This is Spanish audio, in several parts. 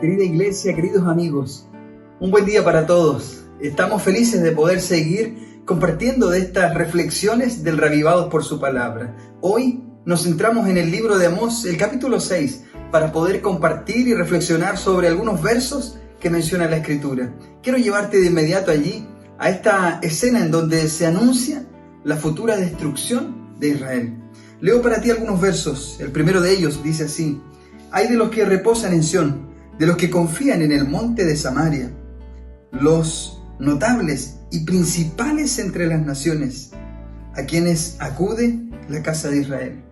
Querida iglesia, queridos amigos, un buen día para todos. Estamos felices de poder seguir compartiendo de estas reflexiones del Reavivados por su palabra. Hoy nos centramos en el libro de Amós, el capítulo 6, para poder compartir y reflexionar sobre algunos versos que menciona la Escritura. Quiero llevarte de inmediato allí, a esta escena en donde se anuncia la futura destrucción de Israel. Leo para ti algunos versos. El primero de ellos dice así: Hay de los que reposan en Sión, de los que confían en el monte de Samaria, los notables y principales entre las naciones, a quienes acude la casa de Israel.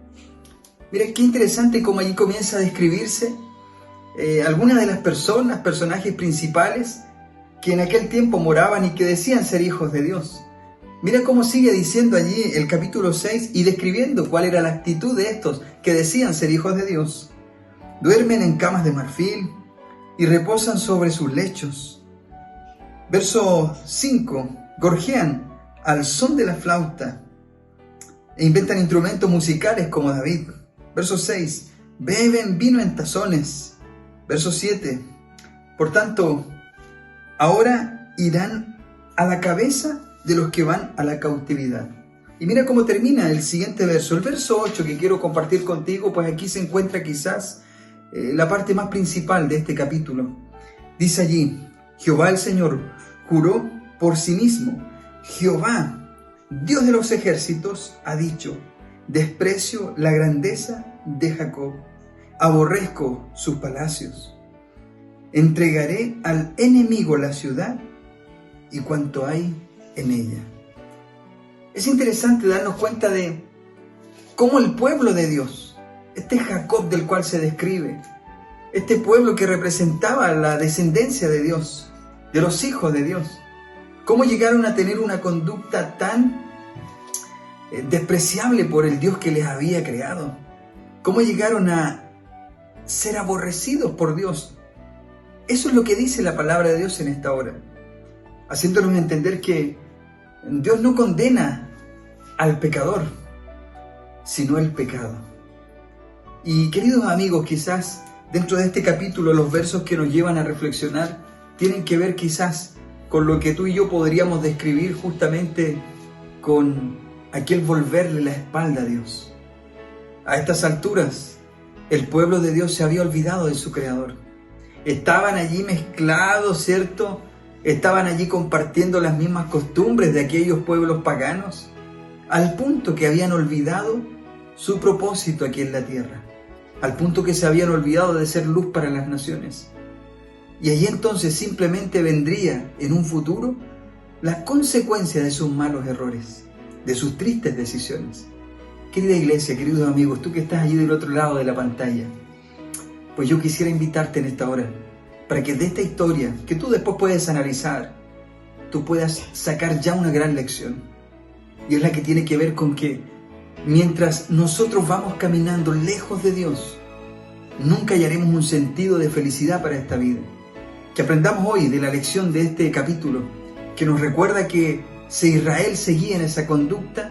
Mira qué interesante cómo allí comienza a describirse algunas de las personajes principales que en aquel tiempo moraban y que decían ser hijos de Dios. Mira cómo sigue diciendo allí el capítulo 6 y describiendo cuál era la actitud de estos que decían ser hijos de Dios. Duermen en camas de marfil y reposan sobre sus lechos. Verso 5. Gorjean al son de la flauta e inventan instrumentos musicales como David. Verso 6. Beben vino en tazones. Verso 7. Por tanto, ahora irán a la cabeza de los que van a la cautividad. Y mira cómo termina el siguiente verso. El verso 8 que quiero compartir contigo, pues aquí se encuentra quizás la parte más principal de este capítulo. Dice allí: Jehová el Señor juró por sí mismo. Jehová, Dios de los ejércitos, ha dicho: desprecio la grandeza de Jacob, aborrezco sus palacios. Entregaré al enemigo la ciudad y cuanto hay en ella. Es interesante darnos cuenta de cómo el pueblo de Dios, este Jacob del cual se describe, este pueblo que representaba la descendencia de Dios, de los hijos de Dios, cómo llegaron a tener una conducta tan despreciable por el Dios que les había creado, cómo llegaron a ser aborrecidos por Dios. Eso es lo que dice la palabra de Dios en esta hora, haciéndonos entender que Dios no condena al pecador, sino el pecado. Y queridos amigos, quizás dentro de este capítulo los versos que nos llevan a reflexionar tienen que ver quizás con lo que tú y yo podríamos describir justamente con aquel volverle la espalda a Dios. A estas alturas, el pueblo de Dios se había olvidado de su Creador. Estaban allí mezclados, ¿cierto? Estaban allí compartiendo las mismas costumbres de aquellos pueblos paganos, al punto que habían olvidado su propósito aquí en la tierra, al punto que se habían olvidado de ser luz para las naciones. Y allí entonces simplemente vendría en un futuro la consecuencia de sus malos errores, de sus tristes decisiones. Querida iglesia, queridos amigos, tú que estás allí del otro lado de la pantalla, pues yo quisiera invitarte en esta hora para que de esta historia, que tú después puedes analizar, tú puedas sacar ya una gran lección. Y es la que tiene que ver con que mientras nosotros vamos caminando lejos de Dios, nunca hallaremos un sentido de felicidad para esta vida. Que aprendamos hoy de la lección de este capítulo, que nos recuerda que si Israel seguía en esa conducta,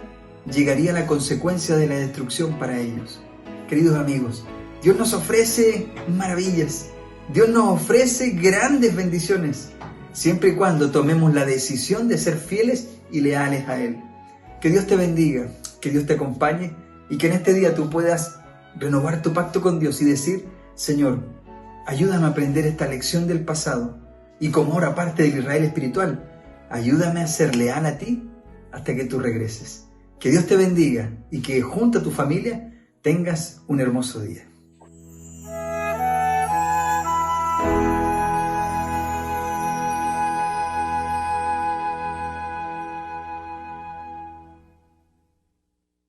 llegaría la consecuencia de la destrucción para ellos. Queridos amigos, Dios nos ofrece maravillas, Dios nos ofrece grandes bendiciones, siempre y cuando tomemos la decisión de ser fieles y leales a Él. Que Dios te bendiga, que Dios te acompañe y que en este día tú puedas renovar tu pacto con Dios y decir: Señor, ayúdame a aprender esta lección del pasado y como ahora parte del Israel espiritual, ayúdame a ser leal a ti hasta que tú regreses. Que Dios te bendiga y que junto a tu familia tengas un hermoso día.